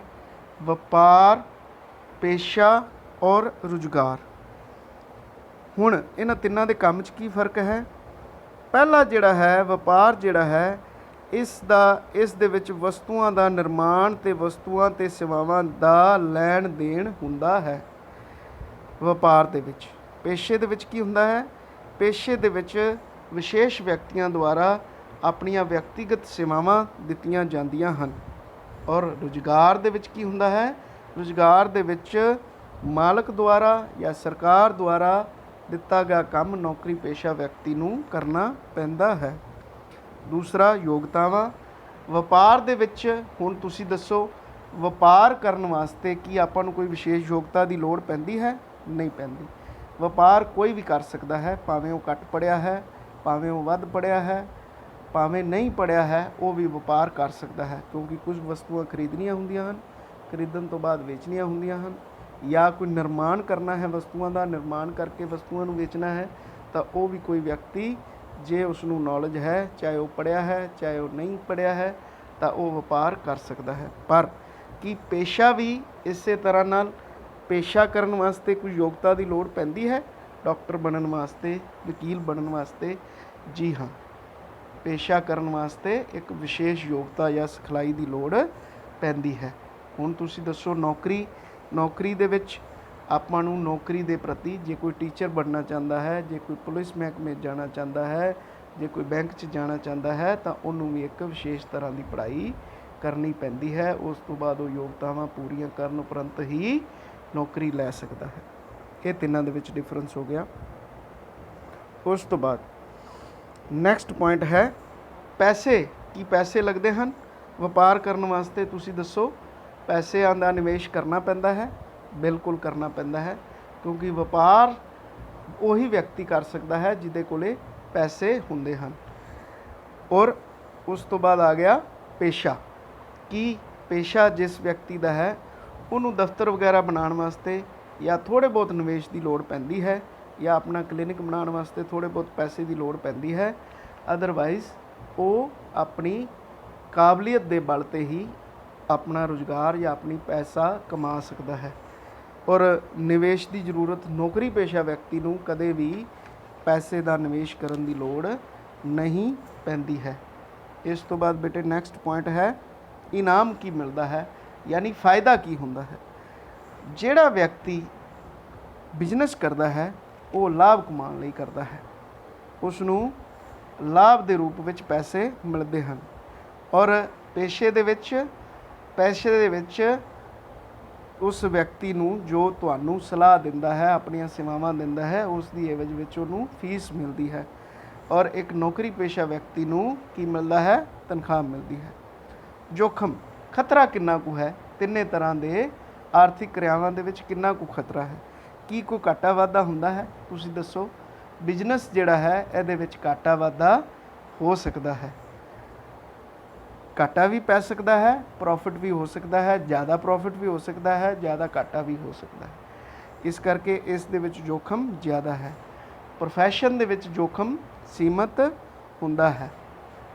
Speaker 1: ਵਪਾਰ, ਪੇਸ਼ਾ ਔਰ ਰੁਜ਼ਗਾਰ। ਹੁਣ ਇਹਨਾਂ ਤਿੰਨਾਂ ਦੇ ਕੰਮ 'ਚ ਕੀ ਫਰਕ ਹੈ? ਪਹਿਲਾ ਜਿਹੜਾ ਹੈ ਵਪਾਰ ਜਿਹੜਾ ਹੈ ਇਸ ਦੇ ਵਿੱਚ ਵਸਤੂਆਂ ਦਾ ਨਿਰਮਾਣ ਅਤੇ ਵਸਤੂਆਂ ਅਤੇ ਸੇਵਾਵਾਂ ਦਾ ਲੈਣ ਦੇਣ ਹੁੰਦਾ ਹੈ ਵਪਾਰ ਦੇ ਵਿੱਚ। ਪੇਸ਼ੇ ਦੇ ਵਿੱਚ ਕੀ ਹੁੰਦਾ ਹੈ? ਪੇਸ਼ੇ ਦੇ ਵਿੱਚ ਵਿਸ਼ੇਸ਼ ਵਿਅਕਤੀਆਂ ਦੁਆਰਾ ਆਪਣੀਆਂ ਵਿਅਕਤੀਗਤ ਸੇਵਾਵਾਂ ਦਿੱਤੀਆਂ ਜਾਂਦੀਆਂ ਹਨ। ਔਰ ਰੁਜ਼ਗਾਰ ਦੇ ਵਿੱਚ ਕੀ ਹੁੰਦਾ ਹੈ? ਰੁਜ਼ਗਾਰ ਦੇ ਵਿੱਚ ਮਾਲਕ ਦੁਆਰਾ ਜਾਂ ਸਰਕਾਰ ਦੁਆਰਾ ਦਿੱਤਾ ਗਿਆ ਕੰਮ ਨੌਕਰੀ ਪੇਸ਼ਾ ਵਿਅਕਤੀ ਨੂੰ ਕਰਨਾ ਪੈਂਦਾ ਹੈ। ਦੂਸਰਾ ਯੋਗਤਾਵਾਂ। ਵਪਾਰ ਦੇ ਵਿੱਚ ਹੁਣ ਤੁਸੀਂ ਦੱਸੋ, ਵਪਾਰ ਕਰਨ ਵਾਸਤੇ ਕੀ ਆਪਾਂ ਨੂੰ ਕੋਈ ਵਿਸ਼ੇਸ਼ ਯੋਗਤਾ ਦੀ ਲੋੜ ਪੈਂਦੀ ਹੈ? ਨਹੀਂ ਪੈਂਦੀ। ਵਪਾਰ ਕੋਈ ਵੀ ਕਰ ਸਕਦਾ ਹੈ, ਭਾਵੇਂ ਉਹ ਘੱਟ ਪੜ੍ਹਿਆ ਹੈ, ਭਾਵੇਂ ਉਹ ਵੱਧ ਪੜ੍ਹਿਆ ਹੈ, ਭਾਵੇਂ ਨਹੀਂ ਪੜ੍ਹਿਆ ਹੈ, ਉਹ ਵੀ ਵਪਾਰ ਕਰ ਸਕਦਾ ਹੈ। ਕਿਉਂਕਿ ਕੁਝ ਵਸਤੂਆਂ ਖਰੀਦਣੀਆਂ ਹੁੰਦੀਆਂ ਹਨ, ਖਰੀਦਣ ਤੋਂ ਬਾਅਦ ਵੇਚਣੀਆਂ ਹੁੰਦੀਆਂ ਹਨ, ਜਾਂ ਕੋਈ ਨਿਰਮਾਣ ਕਰਨਾ ਹੈ ਵਸਤੂਆਂ ਦਾ, ਨਿਰਮਾਣ ਕਰਕੇ ਵਸਤੂਆਂ ਨੂੰ ਵੇਚਣਾ ਹੈ, ਤਾਂ ਉਹ ਵੀ ਕੋਈ ਵਿਅਕਤੀ ਜੇ ਉਸ ਨੂੰ ਨੌਲੇਜ ਹੈ, ਚਾਹੇ ਉਹ ਪੜ੍ਹਿਆ ਹੈ ਚਾਹੇ ਉਹ ਨਹੀਂ ਪੜ੍ਹਿਆ ਹੈ, ਤਾਂ ਉਹ ਵਪਾਰ ਕਰ ਸਕਦਾ ਹੈ। ਪਰ ਕੀ ਪੇਸ਼ਾ ਵੀ ਇਸੇ ਤਰ੍ਹਾਂ ਨਾਲ ਪੇਸ਼ਾ ਕਰਨ ਵਾਸਤੇ ਕੁਝ ਯੋਗਤਾ ਦੀ ਲੋੜ ਪੈਂਦੀ ਹੈ? ਡਾਕਟਰ ਬਣਨ ਵਾਸਤੇ, ਵਕੀਲ ਬਣਨ ਵਾਸਤੇ? ਜੀ ਹਾਂ, ਪੇਸ਼ਾ ਕਰਨ ਵਾਸਤੇ ਇੱਕ ਵਿਸ਼ੇਸ਼ ਯੋਗਤਾ ਜਾਂ ਸਿਖਲਾਈ ਦੀ ਲੋੜ ਪੈਂਦੀ ਹੈ। ਹੁਣ ਤੁਸੀਂ ਦੱਸੋ, ਨੌਕਰੀ ਦੇ ਵਿੱਚ ਆਪਾਂ ਨੂੰ ਨੌਕਰੀ ਦੇ ਪ੍ਰਤੀ, ਜੇ ਕੋਈ ਟੀਚਰ ਬਣਨਾ ਚਾਹੁੰਦਾ ਹੈ, ਜੇ ਕੋਈ ਪੁਲਿਸ ਮਹਿਕਮੇ ਜਾਣਾ ਚਾਹੁੰਦਾ ਹੈ, ਜੇ ਕੋਈ ਬੈਂਕ 'ਚ ਜਾਣਾ ਚਾਹੁੰਦਾ ਹੈ, ਤਾਂ ਉਹਨੂੰ ਵੀ ਇੱਕ ਵਿਸ਼ੇਸ਼ ਤਰ੍ਹਾਂ ਦੀ ਪੜ੍ਹਾਈ ਕਰਨੀ ਪੈਂਦੀ ਹੈ। ਉਸ ਤੋਂ ਬਾਅਦ ਉਹ ਯੋਗਤਾਵਾਂ ਪੂਰੀਆਂ ਕਰਨ ਉਪਰੰਤ ਹੀ ਨੌਕਰੀ ਲੈ ਸਕਦਾ ਹੈ। ਇਹ ਤਿੰਨਾਂ ਦੇ ਵਿੱਚ ਡਿਫਰੈਂਸ ਹੋ ਗਿਆ। ਉਸ ਤੋਂ ਬਾਅਦ ਨੈਕਸਟ ਪੁਆਇੰਟ ਹੈ ਪੈਸੇ। ਕੀ ਪੈਸੇ ਲੱਗਦੇ ਹਨ ਵਪਾਰ ਕਰਨ ਵਾਸਤੇ? ਤੁਸੀਂ ਦੱਸੋ। ਪੈਸਿਆਂ ਦਾ ਨਿਵੇਸ਼ ਕਰਨਾ ਪੈਂਦਾ ਹੈ? ਬਿਲਕੁਲ ਕਰਨਾ ਪੈਂਦਾ ਹੈ, ਕਿਉਂਕਿ ਵਪਾਰ ਉਹੀ ਵਿਅਕਤੀ ਕਰ ਸਕਦਾ ਹੈ ਜਿਹਦੇ ਕੋਲੇ ਪੈਸੇ ਹੁੰਦੇ ਹਨ। ਔਰ ਉਸ ਤੋਂ ਬਾਅਦ ਆ ਗਿਆ ਪੇਸ਼ਾ। ਕੀ ਪੇਸ਼ਾ ਜਿਸ ਵਿਅਕਤੀ ਦਾ ਹੈ, ਉਹਨੂੰ ਦਫ਼ਤਰ ਵਗੈਰਾ ਬਣਾਉਣ ਵਾਸਤੇ ਜਾਂ ਥੋੜ੍ਹੇ ਬਹੁਤ ਨਿਵੇਸ਼ ਦੀ ਲੋੜ ਪੈਂਦੀ ਹੈ, ਜਾਂ ਆਪਣਾ ਕਲੀਨਿਕ ਬਣਾਉਣ ਵਾਸਤੇ ਥੋੜ੍ਹੇ ਬਹੁਤ ਪੈਸੇ ਦੀ ਲੋੜ ਪੈਂਦੀ ਹੈ। ਅਦਰਵਾਈਜ਼ ਉਹ ਆਪਣੀ ਕਾਬਲੀਅਤ ਦੇ ਬਲ 'ਤੇ ਹੀ ਆਪਣਾ ਰੁਜ਼ਗਾਰ ਜਾਂ ਆਪਣੀ ਪੈਸਾ ਕਮਾ ਸਕਦਾ ਹੈ। ਔਰ ਨਿਵੇਸ਼ ਦੀ ਜ਼ਰੂਰਤ ਨੌਕਰੀ ਪੇਸ਼ਾ ਵਿਅਕਤੀ ਨੂੰ ਕਦੇ ਵੀ ਪੈਸੇ ਦਾ ਨਿਵੇਸ਼ ਕਰਨ ਦੀ ਲੋੜ ਨਹੀਂ ਪੈਂਦੀ ਹੈ। ਇਸ ਤੋਂ ਬਾਅਦ ਬੇਟੇ ਨੈਕਸਟ ਪੁਆਇੰਟ ਹੈ ਇਨਾਮ ਕੀ ਮਿਲਦਾ ਹੈ, ਯਾਨੀ ਫਾਇਦਾ ਕੀ ਹੁੰਦਾ ਹੈ। ਜਿਹੜਾ ਵਿਅਕਤੀ ਬਿਜ਼ਨਸ ਕਰਦਾ ਹੈ ਉਹ ਲਾਭ ਕਮਾਉਣ ਲਈ ਕਰਦਾ ਹੈ, ਉਸ ਨੂੰ ਲਾਭ ਦੇ ਰੂਪ ਵਿੱਚ ਪੈਸੇ ਮਿਲਦੇ ਹਨ। ਔਰ ਪੈਸੇ ਦੇ ਵਿੱਚ ਉਸ ਵਿਅਕਤੀ ਨੂੰ ਜੋ ਤੁਹਾਨੂੰ ਸਲਾਹ ਦਿੰਦਾ ਹੈ, ਆਪਣੀਆਂ ਸੇਵਾਵਾਂ ਦਿੰਦਾ ਹੈ, ਉਸ ਦੀ ਐਵਜ ਵਿੱਚ ਉਹਨੂੰ ਫੀਸ ਮਿਲਦੀ ਹੈ। ਔਰ ਇੱਕ ਨੌਕਰੀ ਪੇਸ਼ਾ ਵਿਅਕਤੀ ਨੂੰ ਕੀ ਮਿਲਦਾ ਹੈ? ਤਨਖਾਹ ਮਿਲਦੀ ਹੈ। ਜੋਖਮ, ਖਤਰਾ ਕਿੰਨਾ ਕੁ ਹੈ? ਤਿੰਨੇ ਤਰ੍ਹਾਂ ਦੇ ਆਰਥਿਕ ਕਿਰਿਆਵਾਂ ਦੇ ਵਿੱਚ ਕਿੰਨਾ ਕੁ ਖਤਰਾ ਹੈ? ਕੀ ਕੋਈ ਘਾਟਾ ਵਾਧਾ ਹੁੰਦਾ ਹੈ? ਤੁਸੀਂ ਦੱਸੋ। ਬਿਜ਼ਨਸ ਜਿਹੜਾ ਹੈ ਇਹਦੇ ਵਿੱਚ ਘਾਟਾ ਵਾਧਾ ਹੋ ਸਕਦਾ ਹੈ, ਘਾਟਾ ਵੀ ਪੈ ਸਕਦਾ ਹੈ, ਪ੍ਰੋਫਿਟ ਵੀ ਹੋ ਸਕਦਾ ਹੈ, ਜ਼ਿਆਦਾ ਪ੍ਰੋਫਿਟ ਵੀ ਹੋ ਸਕਦਾ ਹੈ, ਜ਼ਿਆਦਾ ਘਾਟਾ ਵੀ ਹੋ ਸਕਦਾ ਹੈ। ਇਸ ਕਰਕੇ ਇਸ ਦੇ ਵਿੱਚ ਜੋਖਮ ਜ਼ਿਆਦਾ ਹੈ। ਪ੍ਰੋਫੈਸ਼ਨ ਦੇ ਵਿੱਚ ਜੋਖਮ ਸੀਮਤ ਹੁੰਦਾ ਹੈ,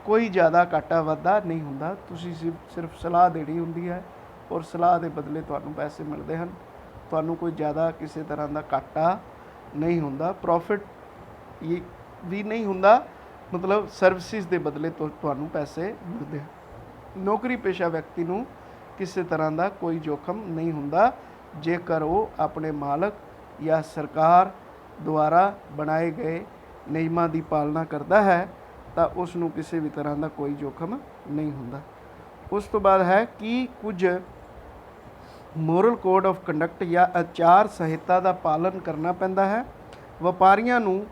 Speaker 1: ਕੋਈ ਜ਼ਿਆਦਾ ਘਾਟਾ ਵਾਧਾ ਨਹੀਂ ਹੁੰਦਾ। ਤੁਸੀਂ ਸਿਰਫ ਸਲਾਹ ਦੇਣੀ ਹੁੰਦੀ ਹੈ ਔਰ ਸਲਾਹ ਦੇ ਬਦਲੇ ਤੁਹਾਨੂੰ ਪੈਸੇ ਮਿਲਦੇ ਹਨ। ਤੁਹਾਨੂੰ ਕੋਈ ਜ਼ਿਆਦਾ ਕਿਸੇ ਤਰ੍ਹਾਂ ਦਾ ਘਾਟਾ ਨਹੀਂ ਹੁੰਦਾ, ਪ੍ਰੋਫਿਟ ਵੀ ਨਹੀਂ ਹੁੰਦਾ, ਮਤਲਬ ਸਰਵਿਸਿਜ਼ ਦੇ ਬਦਲੇ ਤੁਹਾਨੂੰ ਪੈਸੇ ਮਿਲਦੇ ਹਨ। ਨੌਕਰੀ ਪੇਸ਼ਾ ਵਿਅਕਤੀ ਨੂੰ ਕਿਸੇ ਤਰ੍ਹਾਂ ਦਾ ਕੋਈ ਜੋਖਮ ਨਹੀਂ ਹੁੰਦਾ। ਜੇਕਰ ਉਹ ਆਪਣੇ ਮਾਲਕ ਜਾਂ ਸਰਕਾਰ ਦੁਆਰਾ ਬਣਾਏ ਗਏ ਨਿਯਮਾਂ ਦੀ ਪਾਲਣਾ ਕਰਦਾ ਹੈ ਤਾਂ ਉਸ ਨੂੰ ਕਿਸੇ ਵੀ ਤਰ੍ਹਾਂ ਦਾ ਕੋਈ ਜੋਖਮ ਨਹੀਂ ਹੁੰਦਾ। ਉਸ ਤੋਂ ਬਾਅਦ ਹੈ ਕਿ ਕੁਝ ਮੋਰਲ ਕੋਡ ਆਫ ਕੰਡਕਟ ਜਾਂ ਆਚਾਰ ਸੰਹਿਤਾ ਦਾ ਪਾਲਨ ਕਰਨਾ ਪੈਂਦਾ ਹੈ। ਵਪਾਰੀਆਂ ਨੂੰ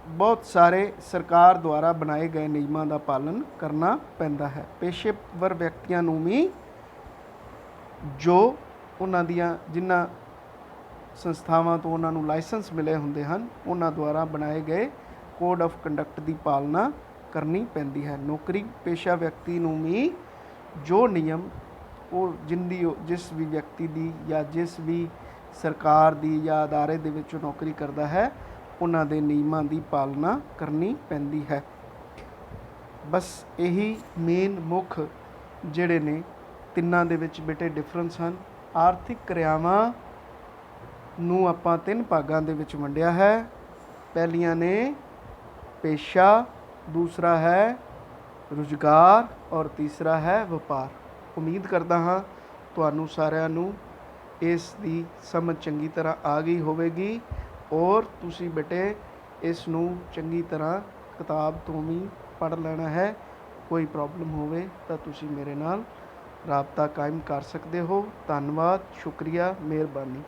Speaker 1: ਬਹੁਤ ਸਾਰੇ ਸਰਕਾਰ ਦੁਆਰਾ ਬਣਾਏ ਗਏ ਨਿਯਮਾਂ ਦਾ ਪਾਲਨ ਕਰਨਾ ਪੈਂਦਾ ਹੈ। ਪੇਸ਼ੇਵਰ ਵਿਅਕਤੀਆਂ ਨੂੰ ਵੀ ਜੋ ਉਹਨਾਂ ਦੀਆਂ ਜਿਨ੍ਹਾਂ ਸੰਸਥਾਵਾਂ ਤੋਂ ਉਹਨਾਂ ਨੂੰ ਲਾਇਸੈਂਸ ਮਿਲੇ ਹੁੰਦੇ ਹਨ, ਉਹਨਾਂ ਦੁਆਰਾ ਬਣਾਏ ਗਏ ਕੋਡ ਆਫ ਕੰਡਕਟ ਦੀ ਪਾਲਣਾ ਕਰਨੀ ਪੈਂਦੀ ਹੈ। ਨੌਕਰੀ ਪੇਸ਼ਾ ਵਿਅਕਤੀ ਨੂੰ ਵੀ ਜੋ ਨਿਯਮ ਉਹ ਜਿਸ ਵੀ ਵਿਅਕਤੀ ਦੀ ਜਾਂ ਜਿਸ ਵੀ ਸਰਕਾਰ ਦੀ ਜਾਂ ਅਦਾਰੇ ਦੇ ਵਿੱਚ ਨੌਕਰੀ ਕਰਦਾ ਹੈ, ਉਹਨਾਂ ਦੇ ਨਿਯਮਾਂ ਦੀ ਪਾਲਣਾ ਕਰਨੀ ਪੈਂਦੀ ਹੈ। ਬਸ ਇਹੀ ਮੇਨ ਮੁੱਖ ਜਿਹੜੇ ਨੇ ਤਿੰਨਾਂ ਦੇ ਵਿੱਚ ਬੇਟੇ ਡਿਫਰੈਂਸ ਹਨ। ਆਰਥਿਕ ਕਿਰਿਆਵਾਂ ਨੂੰ ਆਪਾਂ 3 ਭਾਗਾਂ ਦੇ ਵਿੱਚ ਵੰਡਿਆ ਹੈ। ਪਹਿਲੀਆਂ ਨੇ ਪੇਸ਼ਾ, ਦੂਸਰਾ ਹੈ ਰੁਜ਼ਗਾਰ ਔਰ ਤੀਸਰਾ ਹੈ ਵਪਾਰ। ਉਮੀਦ ਕਰਦਾ ਹਾਂ ਤੁਹਾਨੂੰ ਸਾਰਿਆਂ ਨੂੰ ਇਸ ਦੀ ਸਮਝ ਚੰਗੀ ਤਰ੍ਹਾਂ ਆ ਗਈ ਹੋਵੇਗੀ ਔਰ ਤੁਸੀਂ ਬੇਟੇ ਇਸ ਨੂੰ ਚੰਗੀ ਤਰ੍ਹਾਂ ਕਿਤਾਬ ਤੋਂ ਵੀ ਪੜ੍ਹ ਲੈਣਾ ਹੈ। ਕੋਈ ਪ੍ਰੋਬਲਮ ਹੋਵੇ ਤਾਂ ਤੁਸੀਂ ਮੇਰੇ ਨਾਲ ਰਾਬਤਾ ਕਾਇਮ ਕਰ ਸਕਦੇ ਹੋ। ਧੰਨਵਾਦ, ਸ਼ੁਕਰੀਆ, ਮਿਹਰਬਾਨੀ।